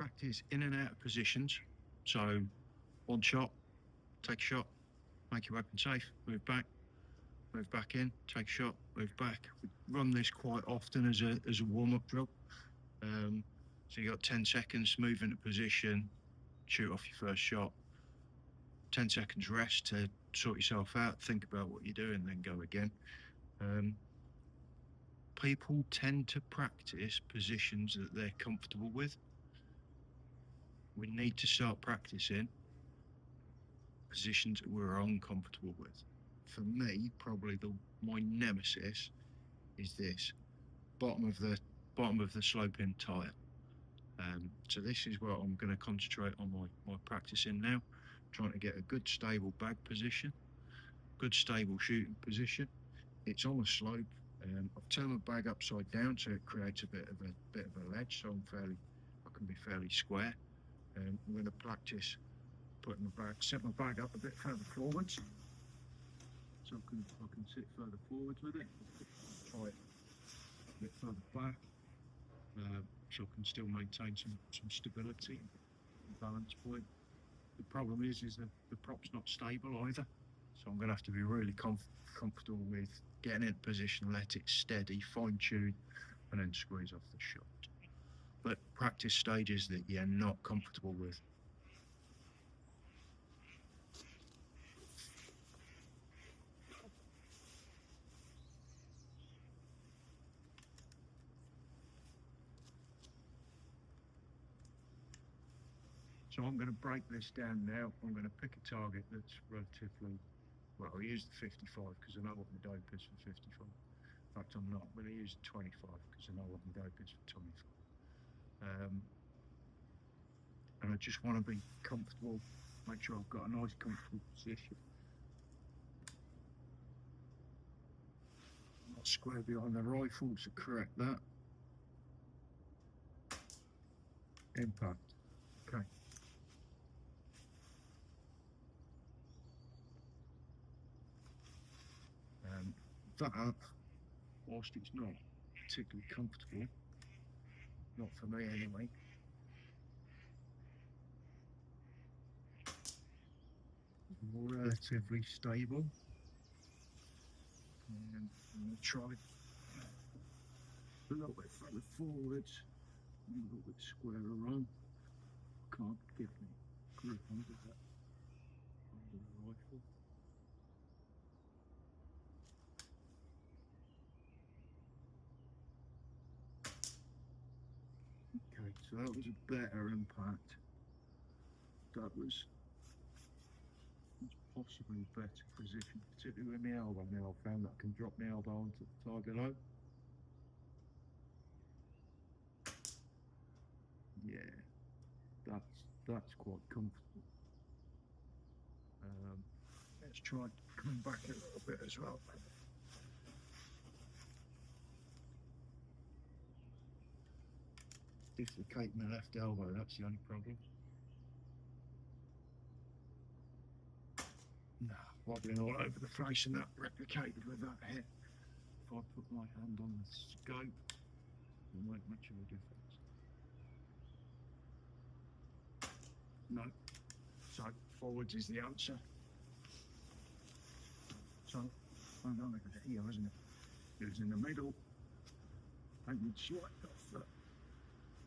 practice in and out of positions. So one shot, take a shot, make your weapon safe, move back in, take a shot, move back. We run this quite often as a warm-up drill. So you got 10 seconds, move into position, shoot off your first shot. 10 seconds rest to sort yourself out, think about what you're doing, then go again. People tend to practice positions that they're comfortable with. We need to start practicing positions that we're uncomfortable with. For me, probably my nemesis is this bottom of the sloping tire. So this is what I'm going to concentrate on my practicing now, trying to get a good stable bag position, good stable shooting position. It's on a slope. I've turned my bag upside down so it creates a bit of a ledge, so I can be fairly square. I'm going to practice putting set my bag up a bit further forwards, so I can sit further forwards with it. Try it a bit further back, so I can still maintain some stability and balance point. The problem is that the prop's not stable either, so I'm going to have to be really comfortable with getting in position, let it steady, fine tune, and then squeeze off the shot. But practice stages that you're not comfortable with. So I'm going to break this down now. I'm going to pick a target that's relatively, well, I'll use the 55 because I know what the dope is for 55. In fact, I'm not. I'm going to use the 25 because I know what the dope is for 25. And I just want to be comfortable, make sure I've got a nice comfortable position. Not square behind the rifle to correct that. Impact. Okay. That, whilst it's not particularly comfortable, not for me anyway, relatively stable. And I'm going to try a little bit further forwards, a little bit squarer on. Can't give me grip under the rifle. Okay, so that was a better impact. That was possibly a better position, particularly with my elbow. Now I found that I can drop my elbow onto the tire below. Yeah, that's quite comfortable. Let's try coming back a little bit as well. Dislocate my left elbow, that's the only problem. No, wobbling all over the place and that replicated with that hit. If I put my hand on the scope, it won't make much of a difference. No. So forwards is the answer. So I'm going to it here, isn't it? It was in the middle. I can slightly off that.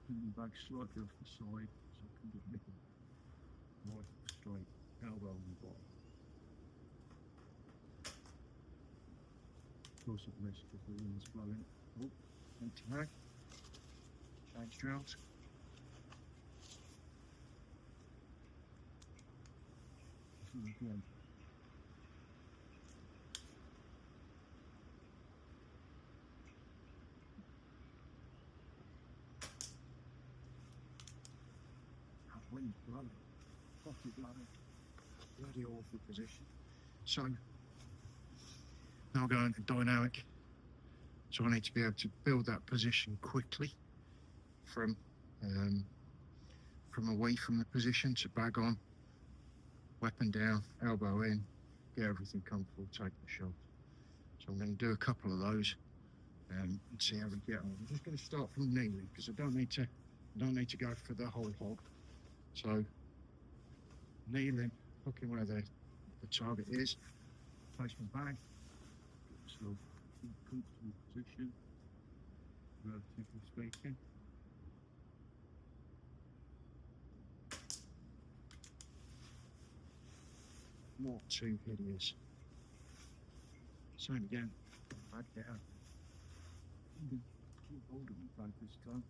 Bring the bag slightly off the side so I can get middle. Right straight, elbow on the bottom. Of course at risk if the wind's blowing. Oh, empty mag. Change drills. Again. Wind's blowing. Fucking blowing. Bloody awful position. So now going to dynamic. So I need to be able to build that position quickly from away from the position to bag on, weapon down, elbow in, get everything comfortable, take the shot. So I'm going to do a couple of those and see how we get on. I'm just going to start from kneeling because I don't need to I don't need to go for the whole hog. So kneeling, looking where the target is, place my bag, get myself in a comfortable position, relatively speaking. Not too hideous. Same again, back down. Keep holding my bag this time.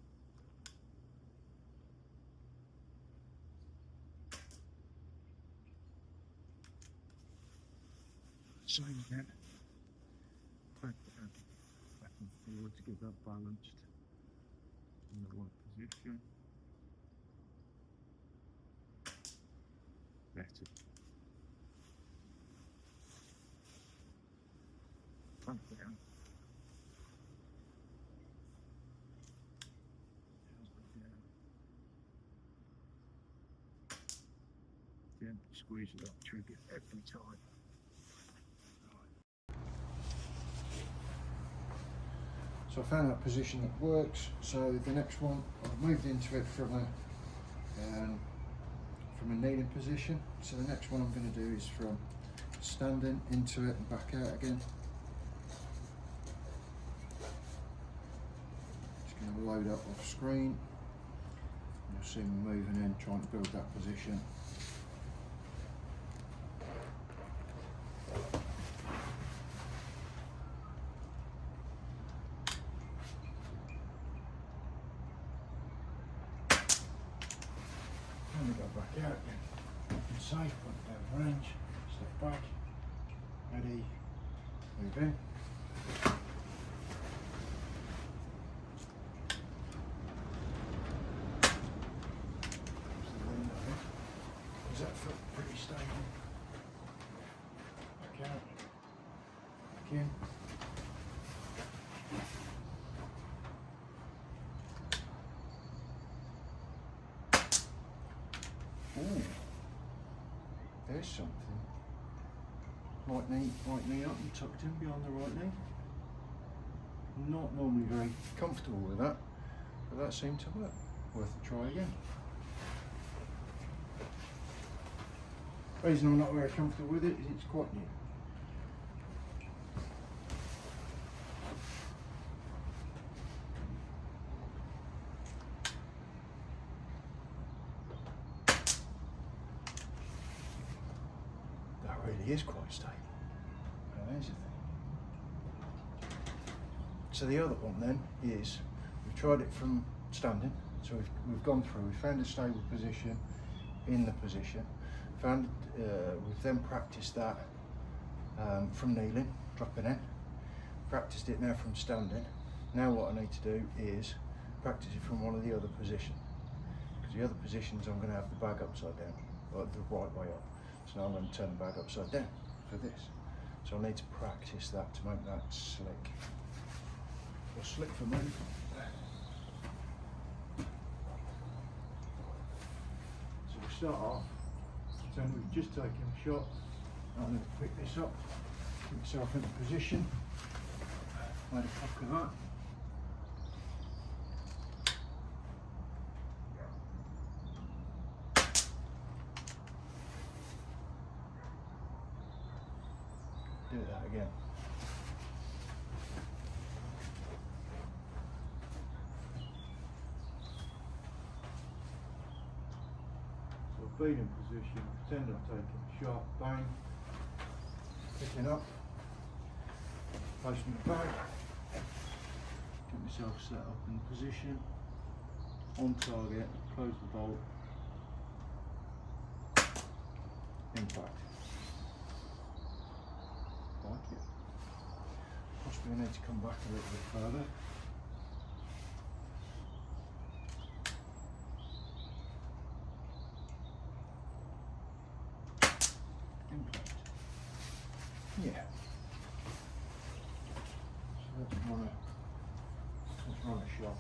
Same again. Back down, back and forward to get that balanced in the right position. Better. Back down. Gently squeeze it up, trigger every time. So I found that position that works. So the next one, I've moved into it from a kneeling position. So the next one I'm going to do is from standing into it and back out again. Just going to load up off screen. You'll see me moving in, trying to build that position. And we go back out again. And safe, point down range, step back, ready, move in. Is that foot pretty stable? Back out, back in. Ooh, there's something. Right knee up and tucked in behind the right knee. Not normally very comfortable with that, but that seemed to work. Worth a try again. The reason I'm not very comfortable with it is it's quite new. That really is quite stable. Now there's the thing. So the other one then is, we've tried it from standing, so we've gone through, we've found a stable position in the position, we've then practiced that from kneeling, dropping in, practiced it now from standing. Now what I need to do is practice it from one of the other positions, because the other positions I'm going to have the bag upside down, or the right way up. So now I'm going to turn the bag upside down for this. So I need to practice that to make that slick. Or slick for me. So we start off, so we've just taken a shot. I'm going to pick this up, get myself into position, made a cock of that. Do that again. So feet in position, pretend I'm taking a shot, bang, picking up, placing the bag, get myself set up in position, on target, close the bolt, impact. Like it. Possibly I need to come back a little bit further. Impact. Yeah. So let's run a shot.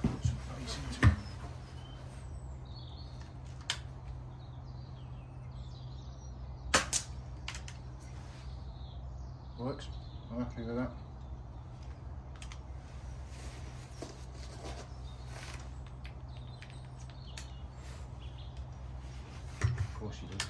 Put some pace into it. Works. I'm happy with that. Of course you do.